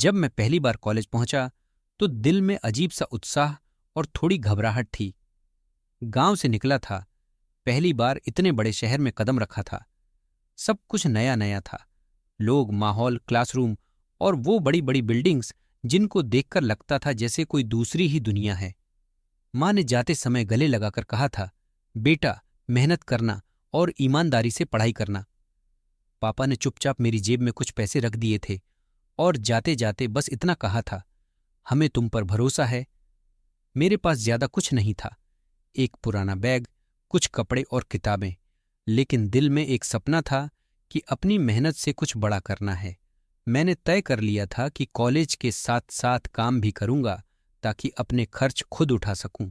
जब मैं पहली बार कॉलेज पहुंचा तो दिल में अजीब सा उत्साह और थोड़ी घबराहट थी। गांव से निकला था, पहली बार इतने बड़े शहर में कदम रखा था। सब कुछ नया नया था। लोग, माहौल, क्लासरूम और वो बड़ी बड़ी बिल्डिंग्स जिनको देखकर लगता था जैसे कोई दूसरी ही दुनिया है। माँ ने जाते समय गले लगाकर कहा था, बेटा मेहनत करना और ईमानदारी से पढ़ाई करना। पापा ने चुपचाप मेरी जेब में कुछ पैसे रख दिए थे और जाते जाते बस इतना कहा था, हमें तुम पर भरोसा है। मेरे पास ज्यादा कुछ नहीं था, एक पुराना बैग, कुछ कपड़े और किताबें, लेकिन दिल में एक सपना था कि अपनी मेहनत से कुछ बड़ा करना है। मैंने तय कर लिया था कि कॉलेज के साथ साथ काम भी करूंगा ताकि अपने खर्च खुद उठा सकूं।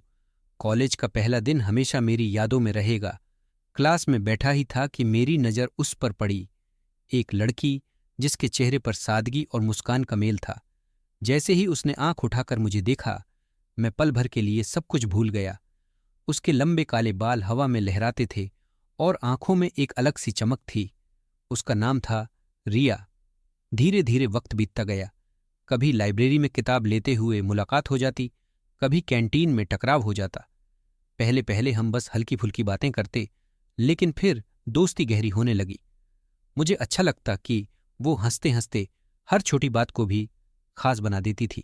कॉलेज का पहला दिन हमेशा मेरी यादों में रहेगा। क्लास में बैठा ही था कि मेरी नज़र उस पर पड़ी, एक लड़की जिसके चेहरे पर सादगी और मुस्कान का मेल था। जैसे ही उसने आंख उठाकर मुझे देखा, मैं पल भर के लिए सब कुछ भूल गया। उसके लंबे काले बाल हवा में लहराते थे और आंखों में एक अलग सी चमक थी। उसका नाम था रिया। धीरे धीरे वक्त बीतता गया। कभी लाइब्रेरी में किताब लेते हुए मुलाकात हो जाती, कभी कैंटीन में टकराव हो जाता। पहले पहले हम बस हल्की फुल्की बातें करते, लेकिन फिर दोस्ती गहरी होने लगी। मुझे अच्छा लगता कि वो हंसते हंसते हर छोटी बात को भी खास बना देती थी।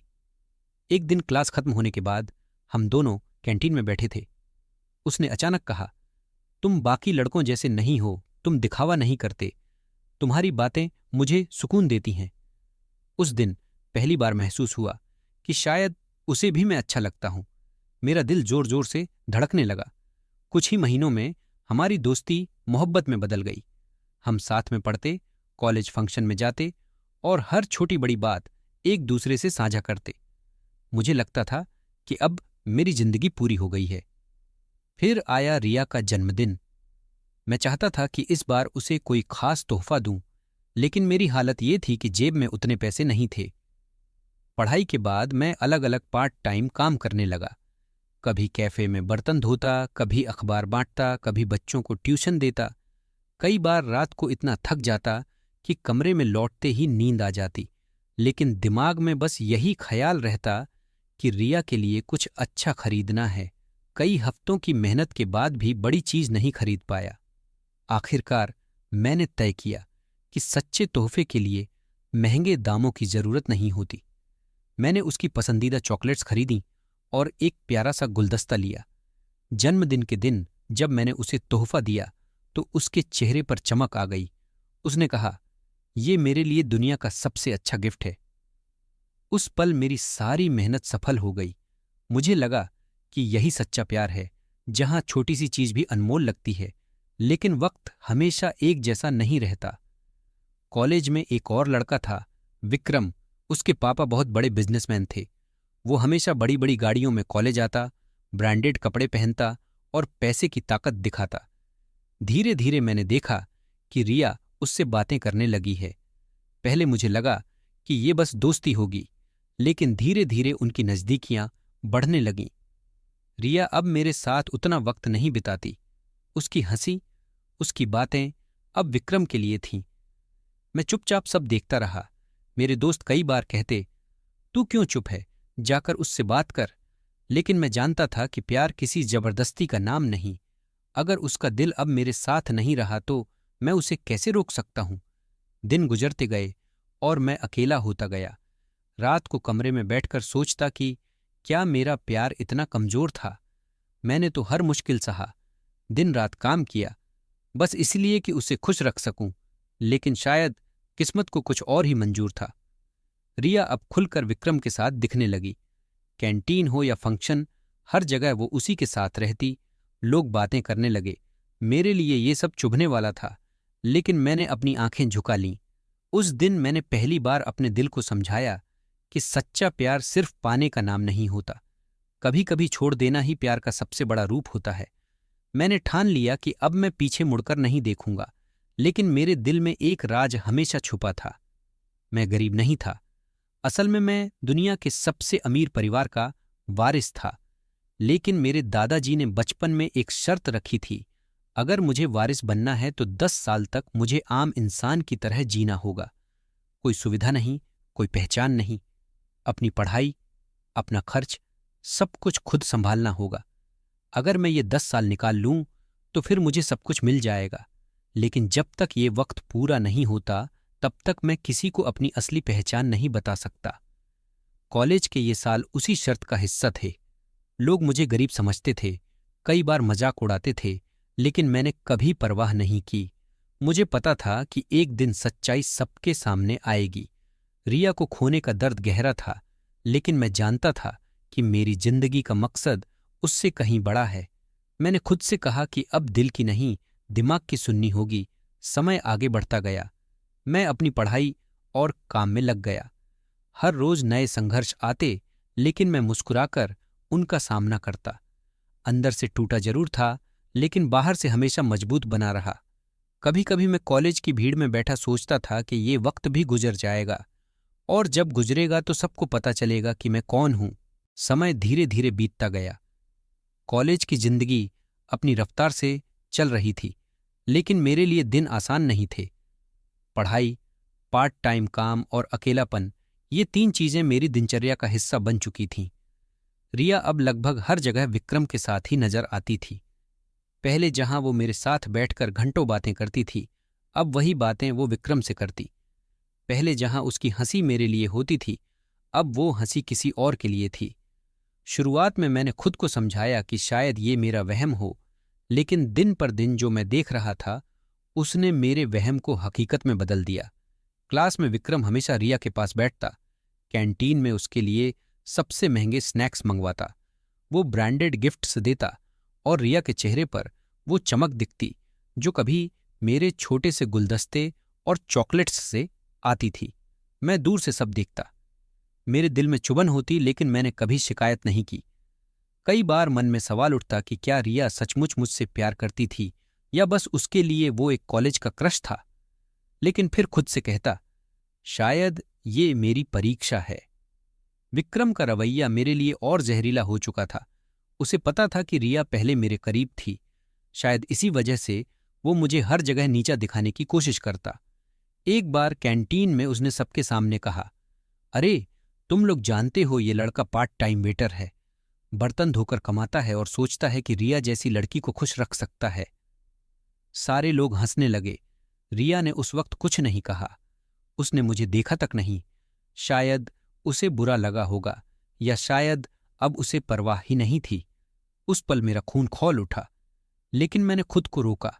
एक दिन क्लास खत्म होने के बाद हम दोनों कैंटीन में बैठे थे। उसने अचानक कहा, तुम बाकी लड़कों जैसे नहीं हो, तुम दिखावा नहीं करते, तुम्हारी बातें मुझे सुकून देती हैं। उस दिन पहली बार महसूस हुआ कि शायद उसे भी मैं अच्छा लगता हूं। मेरा दिल जोर जोर से धड़कने लगा। कुछ ही महीनों में हमारी दोस्ती मोहब्बत में बदल गई। हम साथ में पढ़ते, कॉलेज फंक्शन में जाते और हर छोटी बड़ी बात एक दूसरे से साझा करते। मुझे लगता था कि अब मेरी जिंदगी पूरी हो गई है। फिर आया रिया का जन्मदिन। मैं चाहता था कि इस बार उसे कोई खास तोहफा दूं, लेकिन मेरी हालत ये थी कि जेब में उतने पैसे नहीं थे। पढ़ाई के बाद मैं अलग अलग पार्ट टाइम काम करने लगा। कभी कैफे में बर्तन धोता, कभी अखबार बांटता, कभी बच्चों को ट्यूशन देता। कई बार रात को इतना थक जाता कि कमरे में लौटते ही नींद आ जाती, लेकिन दिमाग में बस यही ख्याल रहता कि रिया के लिए कुछ अच्छा खरीदना है। कई हफ्तों की मेहनत के बाद भी बड़ी चीज नहीं खरीद पाया। आखिरकार मैंने तय किया कि सच्चे तोहफे के लिए महंगे दामों की जरूरत नहीं होती। मैंने उसकी पसंदीदा चॉकलेट्स खरीदी और एक प्यारा सा गुलदस्ता लिया। जन्मदिन के दिन जब मैंने उसे तोहफा दिया तो उसके चेहरे पर चमक आ गई। उसने कहा, ये मेरे लिए दुनिया का सबसे अच्छा गिफ्ट है। उस पल मेरी सारी मेहनत सफल हो गई। मुझे लगा कि यही सच्चा प्यार है, जहां छोटी सी चीज भी अनमोल लगती है, लेकिन वक्त हमेशा एक जैसा नहीं रहता। कॉलेज में एक और लड़का था, विक्रम। उसके पापा बहुत बड़े बिजनेसमैन थे। वो हमेशा बड़ी बड़ी गाड़ियों में कॉलेज आता, ब्रांडेड कपड़े पहनता और पैसे की ताकत दिखाता। धीरे धीरे मैंने देखा कि रिया उससे बातें करने लगी है। पहले मुझे लगा कि ये बस दोस्ती होगी, लेकिन धीरे धीरे उनकी नजदीकियां बढ़ने लगीं। रिया अब मेरे साथ उतना वक्त नहीं बिताती। उसकी हंसी, उसकी बातें अब विक्रम के लिए थीं। मैं चुपचाप सब देखता रहा। मेरे दोस्त कई बार कहते, तू क्यों चुप है, जाकर उससे बात कर। लेकिन मैं जानता था कि प्यार किसी जबरदस्ती का नाम नहीं। अगर उसका दिल अब मेरे साथ नहीं रहा तो मैं उसे कैसे रोक सकता हूं। दिन गुजरते गए और मैं अकेला होता गया। रात को कमरे में बैठकर सोचता कि क्या मेरा प्यार इतना कमजोर था। मैंने तो हर मुश्किल सहा, दिन रात काम किया, बस इसलिए कि उसे खुश रख सकूं, लेकिन शायद किस्मत को कुछ और ही मंजूर था। रिया अब खुलकर विक्रम के साथ दिखने लगी। कैंटीन हो या फंक्शन, हर जगह वो उसी के साथ रहती। लोग बातें करने लगे। मेरे लिए ये सब चुभने वाला था, लेकिन मैंने अपनी आंखें झुका लीं। उस दिन मैंने पहली बार अपने दिल को समझाया कि सच्चा प्यार सिर्फ पाने का नाम नहीं होता, कभी कभी छोड़ देना ही प्यार का सबसे बड़ा रूप होता है। मैंने ठान लिया कि अब मैं पीछे मुड़कर नहीं देखूंगा, लेकिन मेरे दिल में एक राज हमेशा छुपा था। मैं गरीब नहीं था। असल में मैं दुनिया के सबसे अमीर परिवार का वारिस था, लेकिन मेरे दादाजी ने बचपन में एक शर्त रखी थी, अगर मुझे वारिस बनना है तो 10 साल तक मुझे आम इंसान की तरह जीना होगा। कोई सुविधा नहीं, कोई पहचान नहीं। अपनी पढ़ाई, अपना खर्च, सब कुछ खुद संभालना होगा। अगर मैं ये 10 साल निकाल लूं तो फिर मुझे सब कुछ मिल जाएगा, लेकिन जब तक ये वक्त पूरा नहीं होता तब तक मैं किसी को अपनी असली पहचान नहीं बता सकता। कॉलेज के ये साल उसी शर्त का हिस्सा थे। लोग मुझे गरीब समझते थे, कई बार मजाक उड़ाते थे, लेकिन मैंने कभी परवाह नहीं की। मुझे पता था कि एक दिन सच्चाई सबके सामने आएगी। रिया को खोने का दर्द गहरा था, लेकिन मैं जानता था कि मेरी जिंदगी का मकसद उससे कहीं बड़ा है। मैंने खुद से कहा कि अब दिल की नहीं, दिमाग की सुननी होगी। समय आगे बढ़ता गया। मैं अपनी पढ़ाई और काम में लग गया। हर रोज नए संघर्ष आते, लेकिन मैं मुस्कुराकर उनका सामना करता। अंदर से टूटा जरूर था, लेकिन बाहर से हमेशा मजबूत बना रहा। कभी कभी मैं कॉलेज की भीड़ में बैठा सोचता था कि ये वक्त भी गुजर जाएगा, और जब गुजरेगा तो सबको पता चलेगा कि मैं कौन हूं। समय धीरे धीरे बीतता गया। कॉलेज की जिंदगी अपनी रफ्तार से चल रही थी, लेकिन मेरे लिए दिन आसान नहीं थे। पढ़ाई, पार्ट टाइम काम और अकेलापन, ये 3 चीजें मेरी दिनचर्या का हिस्सा बन चुकी थीं। रिया अब लगभग हर जगह विक्रम के साथ ही नजर आती थी। पहले जहां वो मेरे साथ बैठकर घंटों बातें करती थी, अब वही बातें वो विक्रम से करती। पहले जहां उसकी हंसी मेरे लिए होती थी, अब वो हंसी किसी और के लिए थी। शुरुआत में मैंने खुद को समझाया कि शायद ये मेरा वहम हो, लेकिन दिन पर दिन जो मैं देख रहा था उसने मेरे वहम को हकीकत में बदल दिया। क्लास में विक्रम हमेशा रिया के पास बैठता, कैंटीन में उसके लिए सबसे महंगे स्नैक्स मंगवाता, वो ब्रांडेड गिफ्ट्स देता, और रिया के चेहरे पर वो चमक दिखती जो कभी मेरे छोटे से गुलदस्ते और चॉकलेट्स से आती थी। मैं दूर से सब देखता। मेरे दिल में चुभन होती, लेकिन मैंने कभी शिकायत नहीं की। कई बार मन में सवाल उठता कि क्या रिया सचमुच मुझसे प्यार करती थी या बस उसके लिए वो एक कॉलेज का क्रश था। लेकिन फिर खुद से कहता, शायद ये मेरी परीक्षा है। विक्रम का रवैया मेरे लिए और जहरीला हो चुका था। उसे पता था कि रिया पहले मेरे करीब थी। शायद इसी वजह से वो मुझे हर जगह नीचा दिखाने की कोशिश करता। एक बार कैंटीन में उसने सबके सामने कहा, अरे तुम लोग जानते हो ये लड़का पार्ट टाइम वेटर है, बर्तन धोकर कमाता है और सोचता है कि रिया जैसी लड़की को खुश रख सकता है। सारे लोग हंसने लगे। रिया ने उस वक्त कुछ नहीं कहा। उसने मुझे देखा तक नहीं। शायद उसे बुरा लगा होगा, या शायद अब उसे परवाह ही नहीं थी। उस पल मेरा खून खौल उठा, लेकिन मैंने खुद को रोका।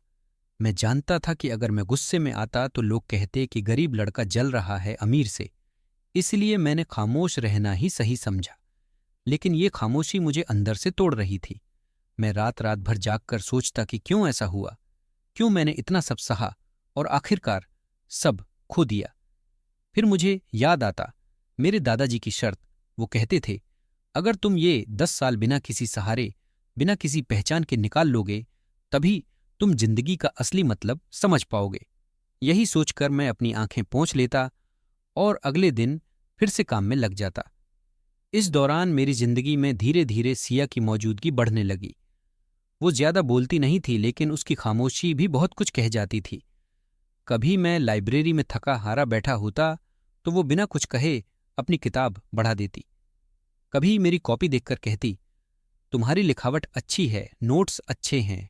मैं जानता था कि अगर मैं गुस्से में आता तो लोग कहते कि गरीब लड़का जल रहा है अमीर से। इसलिए मैंने खामोश रहना ही सही समझा। लेकिन ये खामोशी मुझे अंदर से तोड़ रही थी। मैं रात रात भर जागकर सोचता कि क्यों ऐसा हुआ, क्यों मैंने इतना सब सहा और आखिरकार सब खो दिया। फिर मुझे याद आता मेरे दादाजी की शर्त। वो कहते थे, अगर तुम ये 10 साल बिना किसी सहारे, बिना किसी पहचान के निकाल लोगे, तभी तुम जिंदगी का असली मतलब समझ पाओगे। यही सोचकर मैं अपनी आंखें पोंछ लेता और अगले दिन फिर से काम में लग जाता। इस दौरान मेरी जिंदगी में धीरे धीरे सिया की मौजूदगी बढ़ने लगी। वो ज्यादा बोलती नहीं थी, लेकिन उसकी खामोशी भी बहुत कुछ कह जाती थी। कभी मैं लाइब्रेरी में थका हारा बैठा होता तो वो बिना कुछ कहे अपनी किताब बढ़ा देती। कभी मेरी कॉपी देखकर कहती, तुम्हारी लिखावट अच्छी है, नोट्स अच्छे हैं।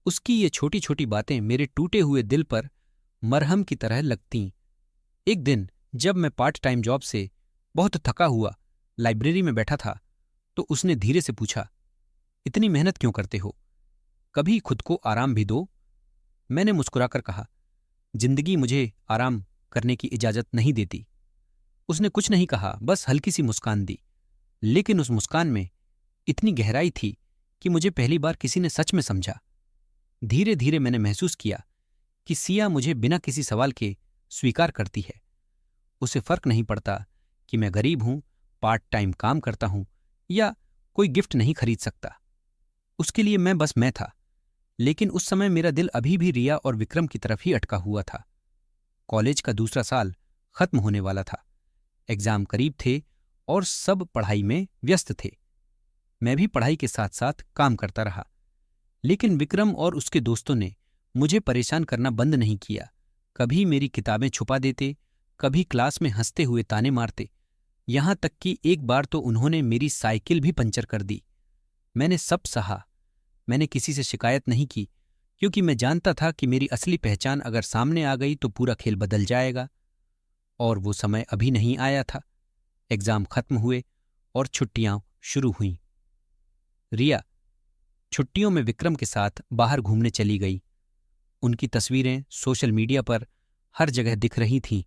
उसकी ये छोटी छोटी बातें मेरे टूटे हुए दिल पर मरहम की तरह लगतीं। एक दिन जब मैं पार्ट टाइम जॉब से बहुत थका हुआ लाइब्रेरी में बैठा था, तो उसने धीरे से पूछा, इतनी मेहनत क्यों करते हो? कभी खुद को आराम भी दो। मैंने मुस्कुराकर कहा, जिंदगी मुझे आराम करने की इजाजत नहीं देती। उसने कुछ नहीं कहा, बस हल्की सी मुस्कान दी। लेकिन उस मुस्कान में इतनी गहराई थी कि मुझे पहली बार किसी ने सच में समझा। धीरे धीरे मैंने महसूस किया कि सिया मुझे बिना किसी सवाल के स्वीकार करती है। उसे फर्क नहीं पड़ता कि मैं गरीब हूं, पार्ट टाइम काम करता हूं या कोई गिफ्ट नहीं खरीद सकता। उसके लिए मैं बस मैं था। लेकिन उस समय मेरा दिल अभी भी रिया और विक्रम की तरफ ही अटका हुआ था। कॉलेज का दूसरा साल खत्म होने वाला था। एग्जाम करीब थे और सब पढ़ाई में व्यस्त थे। मैं भी पढ़ाई के साथ साथ काम करता रहा। लेकिन विक्रम और उसके दोस्तों ने मुझे परेशान करना बंद नहीं किया। कभी मेरी किताबें छुपा देते, कभी क्लास में हंसते हुए ताने मारते, यहां तक कि एक बार तो उन्होंने मेरी साइकिल भी पंचर कर दी। मैंने सब सहा। मैंने किसी से शिकायत नहीं की, क्योंकि मैं जानता था कि मेरी असली पहचान अगर सामने आ गई तो पूरा खेल बदल जाएगा। और वो समय अभी नहीं आया था। एग्जाम खत्म हुए और छुट्टियां शुरू हुईं। रिया छुट्टियों में विक्रम के साथ बाहर घूमने चली गई। उनकी तस्वीरें सोशल मीडिया पर हर जगह दिख रही थीं।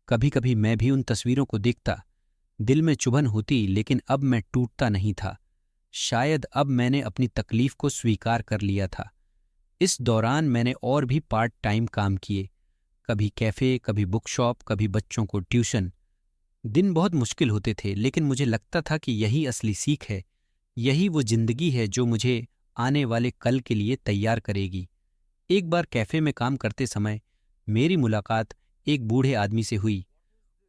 कभी कभी मैं भी उन तस्वीरों को देखता, दिल में चुभन होती, लेकिन अब मैं टूटता नहीं था। शायद अब मैंने अपनी तकलीफ को स्वीकार कर लिया था। इस दौरान मैंने और भी पार्ट टाइम काम किए, कभी कैफे, कभी बुक शॉप, कभी बच्चों को ट्यूशन। दिन बहुत मुश्किल होते थे, लेकिन मुझे लगता था कि यही असली सीख है, यही वो जिंदगी है जो मुझे आने वाले कल के लिए तैयार करेगी। एक बार कैफे में काम करते समय मेरी मुलाकात एक बूढ़े आदमी से हुई।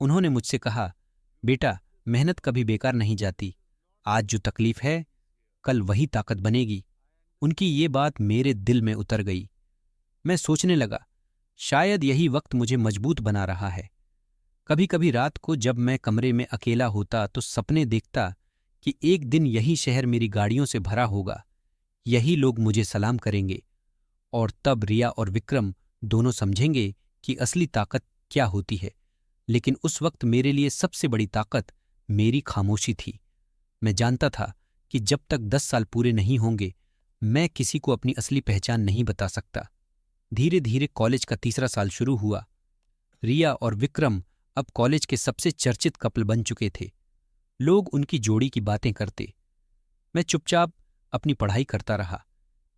उन्होंने मुझसे कहा, बेटा, मेहनत कभी बेकार नहीं जाती। आज जो तकलीफ है, कल वही ताकत बनेगी। उनकी ये बात मेरे दिल में उतर गई। मैं सोचने लगा, शायद यही वक्त मुझे मजबूत बना रहा है। कभी कभी रात को जब मैं कमरे में अकेला होता तो सपने देखता कि एक दिन यही शहर मेरी गाड़ियों से भरा होगा, यही लोग मुझे सलाम करेंगे, और तब रिया और विक्रम दोनों समझेंगे कि असली ताकत क्या होती है। लेकिन उस वक्त मेरे लिए सबसे बड़ी ताकत मेरी खामोशी थी। मैं जानता था कि जब तक 10 साल पूरे नहीं होंगे, मैं किसी को अपनी असली पहचान नहीं बता सकता। धीरे धीरे कॉलेज का तीसरा साल शुरू हुआ। रिया और विक्रम अब कॉलेज के सबसे चर्चित कपल बन चुके थे। लोग उनकी जोड़ी की बातें करते। मैं चुपचाप अपनी पढ़ाई करता रहा,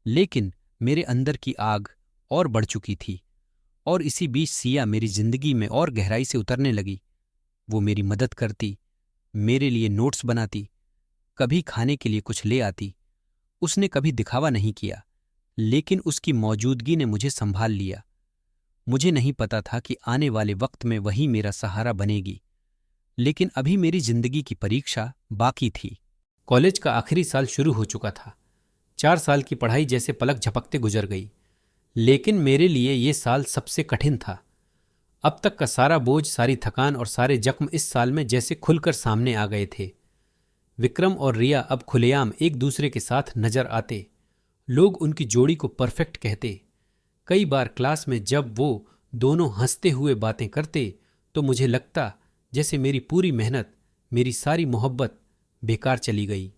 लेकिन मेरे अंदर की आग और बढ़ चुकी थी। और इसी बीच सिया मेरी जिंदगी में और गहराई से उतरने लगी। वो मेरी मदद करती, मेरे लिए नोट्स बनाती, कभी खाने के लिए कुछ ले आती। उसने कभी दिखावा नहीं किया, लेकिन उसकी मौजूदगी ने मुझे संभाल लिया। मुझे नहीं पता था कि आने वाले वक्त में वही मेरा सहारा बनेगी, लेकिन अभी मेरी जिंदगी की परीक्षा बाकी थी। कॉलेज का आखिरी साल शुरू हो चुका था। 4 साल की पढ़ाई जैसे पलक झपकते गुजर गई, लेकिन मेरे लिए ये साल सबसे कठिन था। अब तक का सारा बोझ, सारी थकान और सारे जख्म इस साल में जैसे खुलकर सामने आ गए थे। विक्रम और रिया अब खुलेआम एक दूसरे के साथ नजर आते। लोग उनकी जोड़ी को परफेक्ट कहते। कई बार क्लास में जब वो दोनों हंसते हुए बातें करते तो मुझे लगता जैसे मेरी पूरी मेहनत, मेरी सारी मोहब्बत बेकार चली गई।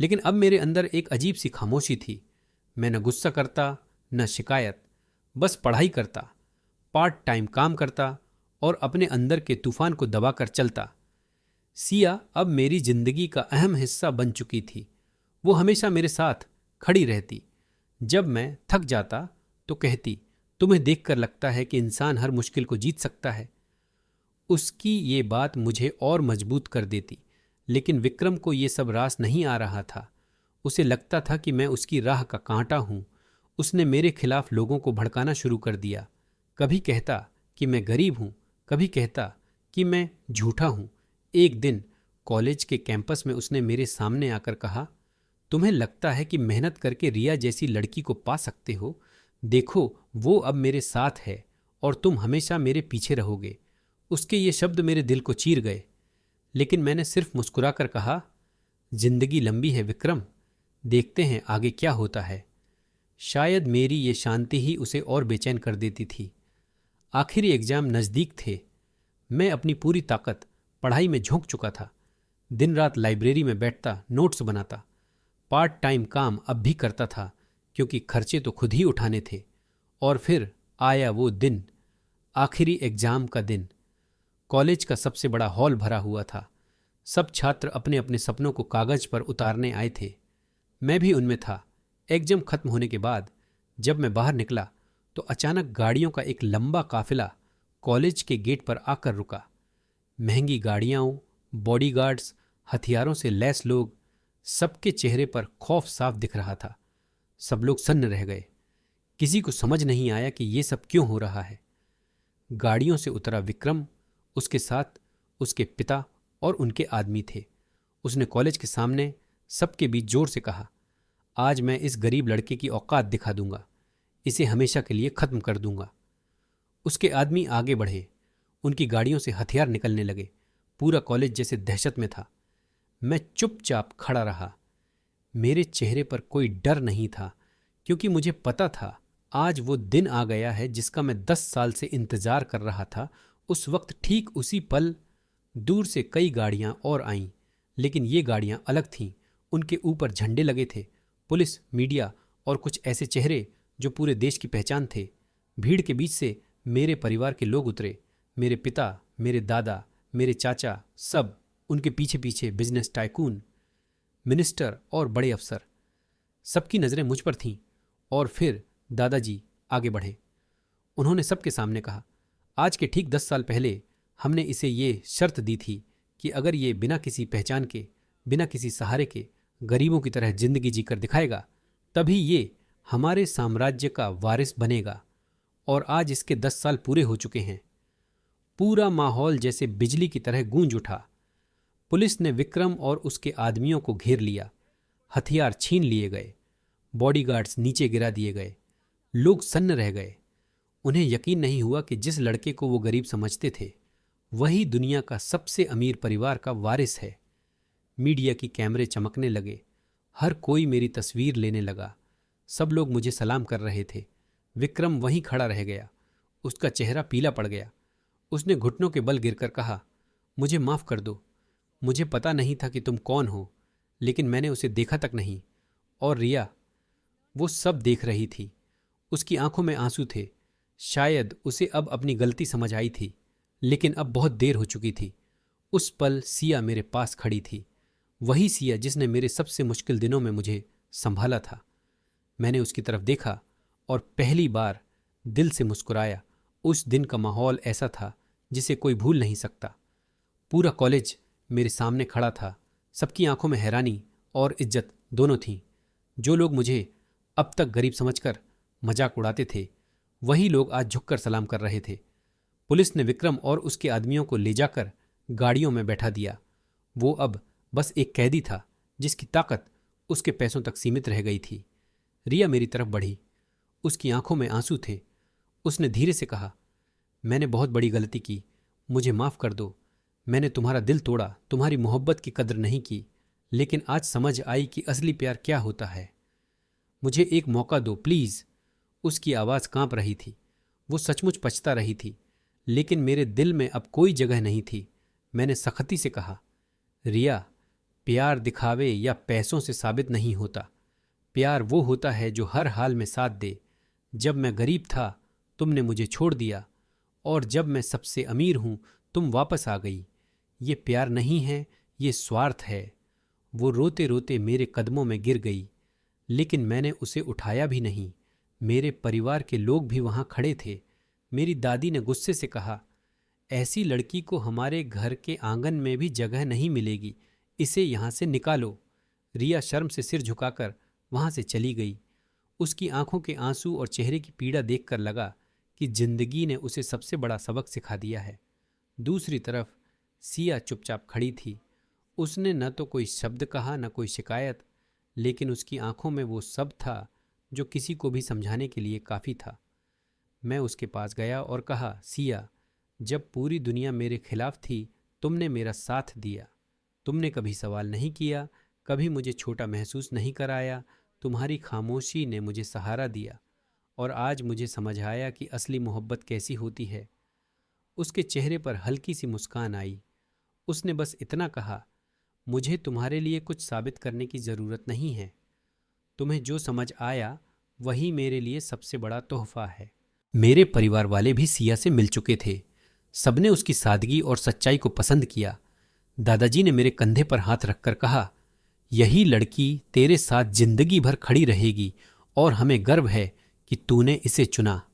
लेकिन अब मेरे अंदर एक अजीब सी खामोशी थी। मैं न गुस्सा करता, न शिकायत, बस पढ़ाई करता, पार्ट टाइम काम करता और अपने अंदर के तूफान को दबाकर चलता। सिया अब मेरी जिंदगी का अहम हिस्सा बन चुकी थी। वो हमेशा मेरे साथ खड़ी रहती। जब मैं थक जाता तो कहती, तुम्हें देखकर लगता है कि इंसान हर मुश्किल को जीत सकता है। उसकी ये बात मुझे और मजबूत कर देती। लेकिन विक्रम को ये सब रास नहीं आ रहा था। उसे लगता था कि मैं उसकी राह का कांटा हूं। उसने मेरे खिलाफ लोगों को भड़काना शुरू कर दिया। कभी कहता कि मैं गरीब हूं, कभी कहता कि मैं झूठा हूं। एक दिन कॉलेज के कैंपस में उसने मेरे सामने आकर कहा, तुम्हें लगता है कि मेहनत करके रिया जैसी लड़की को पा सकते हो? देखो, वो अब मेरे साथ है और तुम हमेशा मेरे पीछे रहोगे। उसके ये शब्द मेरे दिल को चीर गए, लेकिन मैंने सिर्फ मुस्कुराकर कहा, जिंदगी लंबी है विक्रम, देखते हैं आगे क्या होता है। शायद मेरी ये शांति ही उसे और बेचैन कर देती थी। आखिरी एग्जाम नज़दीक थे। मैं अपनी पूरी ताकत पढ़ाई में झोंक चुका था। दिन रात लाइब्रेरी में बैठता, नोट्स बनाता, पार्ट टाइम काम अब भी करता था, क्योंकि खर्चे तो खुद ही उठाने थे। और फिर आया वो दिन, आखिरी एग्जाम का दिन। कॉलेज का सबसे बड़ा हॉल भरा हुआ था। सब छात्र अपने अपने सपनों को कागज पर उतारने आए थे। मैं भी उनमें था। एग्जाम खत्म होने के बाद जब मैं बाहर निकला तो अचानक गाड़ियों का एक लंबा काफिला कॉलेज के गेट पर आकर रुका। महंगी गाड़ियाँ, बॉडीगार्ड्स, हथियारों से लैस लोग, सबके चेहरे पर खौफ साफ दिख रहा था। सब लोग सन्न रह गए। किसी को समझ नहीं आया कि ये सब क्यों हो रहा है। गाड़ियों से उतरा विक्रम, उसके साथ उसके पिता और उनके आदमी थे। उसने कॉलेज के सामने सबके बीच जोर से कहा, आज मैं इस गरीब लड़के की औकात दिखा दूंगा, इसे हमेशा के लिए खत्म कर दूंगा। उसके आदमी आगे बढ़े। उनकी गाड़ियों से हथियार निकलने लगे। पूरा कॉलेज जैसे दहशत में था। मैं चुपचाप खड़ा रहा। मेरे चेहरे पर कोई डर नहीं था, क्योंकि मुझे पता था आज वो दिन आ गया है जिसका मैं 10 साल से इंतजार कर रहा था। उस वक्त ठीक उसी पल दूर से कई गाड़ियां और आईं, लेकिन ये गाड़ियां अलग थीं। उनके ऊपर झंडे लगे थे, पुलिस, मीडिया और कुछ ऐसे चेहरे जो पूरे देश की पहचान थे। भीड़ के बीच से मेरे परिवार के लोग उतरे। मेरे पिता, मेरे दादा, मेरे चाचा, सब। उनके पीछे पीछे बिजनेस टाइकून, मिनिस्टर और बड़े अफसर। सबकी नज़रें मुझ पर थीं। और फिर दादाजी आगे बढ़े। उन्होंने सबके सामने कहा, आज के ठीक 10 साल पहले हमने इसे ये शर्त दी थी कि अगर ये बिना किसी पहचान के, बिना किसी सहारे के गरीबों की तरह जिंदगी जीकर दिखाएगा, तभी ये हमारे साम्राज्य का वारिस बनेगा। और आज इसके 10 साल पूरे हो चुके हैं। पूरा माहौल जैसे बिजली की तरह गूंज उठा। पुलिस ने विक्रम और उसके आदमियों को घेर लिया। हथियार छीन लिए गए। बॉडीगार्ड्स नीचे गिरा दिए गए। लोग सन्न रह गए। उन्हें यकीन नहीं हुआ कि जिस लड़के को वो गरीब समझते थे, वही दुनिया का सबसे अमीर परिवार का वारिस है। मीडिया की कैमरे चमकने लगे। हर कोई मेरी तस्वीर लेने लगा। सब लोग मुझे सलाम कर रहे थे। विक्रम वहीं खड़ा रह गया। उसका चेहरा पीला पड़ गया। उसने घुटनों के बल गिरकर कहा, मुझे माफ़ कर दो। मुझे पता नहीं था कि तुम कौन हो, लेकिन मैंने उसे देखा तक नहीं। और रिया, वो सब देख रही थी। उसकी आंखों में आंसू थे। शायद उसे अब अपनी गलती समझ आई थी, लेकिन अब बहुत देर हो चुकी थी। उस पल सिया मेरे पास खड़ी थी। वही सिया जिसने मेरे सबसे मुश्किल दिनों में मुझे संभाला था। मैंने उसकी तरफ देखा और पहली बार दिल से मुस्कुराया। उस दिन का माहौल ऐसा था जिसे कोई भूल नहीं सकता। पूरा कॉलेज मेरे सामने खड़ा था। सबकी आंखों में हैरानी और इज्जत दोनों थीं। जो लोग मुझे अब तक गरीब समझकर मजाक उड़ाते थे, वही लोग आज झुककर सलाम कर रहे थे। पुलिस ने विक्रम और उसके आदमियों को ले जाकर गाड़ियों में बैठा दिया। वो अब बस एक कैदी था जिसकी ताकत उसके पैसों तक सीमित रह गई थी। रिया मेरी तरफ बढ़ी। उसकी आंखों में आंसू थे। उसने धीरे से कहा, मैंने बहुत बड़ी गलती की, मुझे माफ़ कर दो। मैंने तुम्हारा दिल तोड़ा, तुम्हारी मोहब्बत की कदर नहीं की, लेकिन आज समझ आई कि असली प्यार क्या होता है। मुझे एक मौका दो प्लीज़। उसकी आवाज़ कांप रही थी। वो सचमुच पछता रही थी, लेकिन मेरे दिल में अब कोई जगह नहीं थी। मैंने सख्ती से कहा, रिया, प्यार दिखावे या पैसों से साबित नहीं होता। प्यार वो होता है जो हर हाल में साथ दे। जब मैं गरीब था, तुमने मुझे छोड़ दिया, और जब मैं सबसे अमीर हूं, तुम वापस आ गई। ये प्यार नहीं है, ये स्वार्थ है। वो रोते रोते मेरे कदमों में गिर गई, लेकिन मैंने उसे उठाया भी नहीं। मेरे परिवार के लोग भी वहां खड़े थे। मेरी दादी ने गुस्से से कहा, ऐसी लड़की को हमारे घर के आंगन में भी जगह नहीं मिलेगी, इसे यहां से निकालो। रिया शर्म से सिर झुकाकर वहां से चली गई। उसकी आंखों के आंसू और चेहरे की पीड़ा देखकर लगा कि जिंदगी ने उसे सबसे बड़ा सबक सिखा दिया है। दूसरी तरफ सिया चुपचाप खड़ी थी। उसने न तो कोई शब्द कहा, न कोई शिकायत, लेकिन उसकी आंखों में वो सब था जो किसी को भी समझाने के लिए काफ़ी था। मैं उसके पास गया और कहा, सिया, जब पूरी दुनिया मेरे खिलाफ थी, तुमने मेरा साथ दिया। तुमने कभी सवाल नहीं किया, कभी मुझे छोटा महसूस नहीं कराया। तुम्हारी खामोशी ने मुझे सहारा दिया, और आज मुझे समझ आया कि असली मोहब्बत कैसी होती है। उसके चेहरे पर हल्की सी मुस्कान आई। उसने बस इतना कहा, मुझे तुम्हारे लिए कुछ साबित करने की ज़रूरत नहीं है। तुम्हें जो समझ आया वही मेरे लिए सबसे बड़ा तोहफा है। मेरे परिवार वाले भी सिया से मिल चुके थे। सबने उसकी सादगी और सच्चाई को पसंद किया। दादाजी ने मेरे कंधे पर हाथ रखकर कहा, यही लड़की तेरे साथ जिंदगी भर खड़ी रहेगी, और हमें गर्व है कि तूने इसे चुना।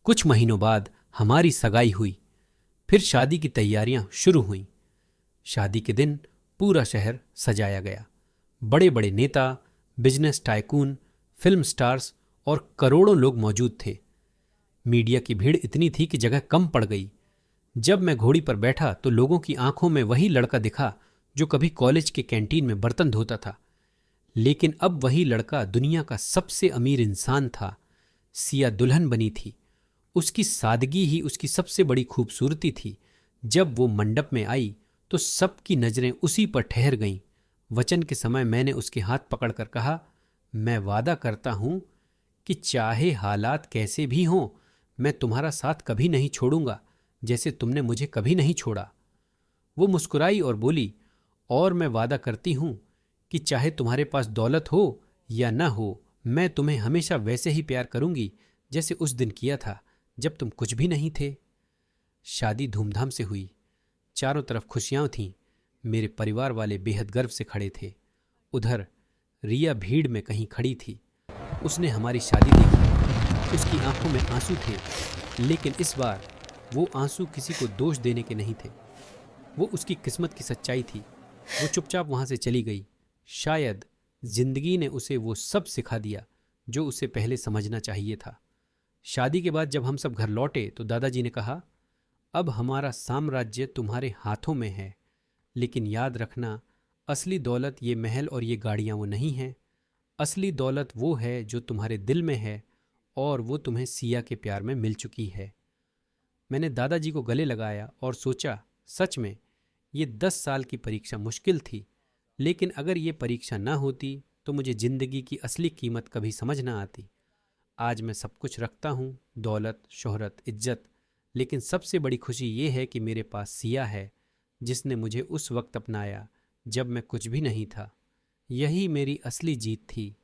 कुछ महीनों बाद हमारी सगाई हुई। फिर शादी की तैयारियां शुरू हुईं। शादी के दिन पूरा शहर सजाया गया। बड़े बड़े नेता, बिजनेस टाइकून, फिल्म स्टार्स और करोड़ों लोग मौजूद थे। मीडिया की भीड़ इतनी थी कि जगह कम पड़ गई। जब मैं घोड़ी पर बैठा तो लोगों की आंखों में वही लड़का दिखा जो कभी कॉलेज के कैंटीन में बर्तन धोता था, लेकिन अब वही लड़का दुनिया का सबसे अमीर इंसान था। सिया दुल्हन बनी थी। उसकी सादगी ही उसकी सबसे बड़ी खूबसूरती थी। जब वो मंडप में आई तो सबकी नजरें उसी पर ठहर गईं। वचन के समय मैंने उसके हाथ पकड़कर कहा, मैं वादा करता हूं कि चाहे हालात कैसे भी हों, मैं तुम्हारा साथ कभी नहीं छोड़ूंगा, जैसे तुमने मुझे कभी नहीं छोड़ा। वो मुस्कुराई और बोली, और मैं वादा करती हूं कि चाहे तुम्हारे पास दौलत हो या न हो, मैं तुम्हें हमेशा वैसे ही प्यार करूंगी जैसे उस दिन किया था जब तुम कुछ भी नहीं थे। शादी धूमधाम से हुई। चारों तरफ खुशियां थीं। मेरे परिवार वाले बेहद गर्व से खड़े थे। उधर रिया भीड़ में कहीं खड़ी थी। उसने हमारी शादी देखी। उसकी आंखों में आंसू थे, लेकिन इस बार वो आंसू किसी को दोष देने के नहीं थे। वो उसकी किस्मत की सच्चाई थी। वो चुपचाप वहां से चली गई। शायद जिंदगी ने उसे वो सब सिखा दिया जो उसे पहले समझना चाहिए था। शादी के बाद जब हम सब घर लौटे तो दादाजी ने कहा, अब हमारा साम्राज्य तुम्हारे हाथों में है, लेकिन याद रखना, असली दौलत ये महल और ये गाड़ियां वो नहीं हैं। असली दौलत वो है जो तुम्हारे दिल में है, और वो तुम्हें सिया के प्यार में मिल चुकी है। मैंने दादाजी को गले लगाया और सोचा, सच में ये 10 साल की परीक्षा मुश्किल थी, लेकिन अगर ये परीक्षा ना होती तो मुझे जिंदगी की असली कीमत कभी समझ ना आती। आज मैं सब कुछ रखता हूँ, दौलत, शोहरत, इज्जत, लेकिन सबसे बड़ी खुशी ये है कि मेरे पास सिया है, जिसने मुझे उस वक्त अपनाया जब मैं कुछ भी नहीं था। यही मेरी असली जीत थी।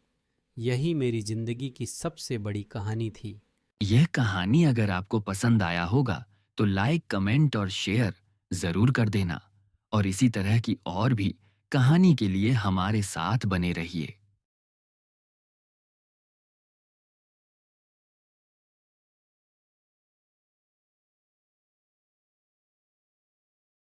यही मेरी जिंदगी की सबसे बड़ी कहानी थी। यह कहानी अगर आपको पसंद आया होगा तो लाइक, कमेंट और शेयर जरूर कर देना। और इसी तरह की और भी कहानी के लिए हमारे साथ बने रहिए।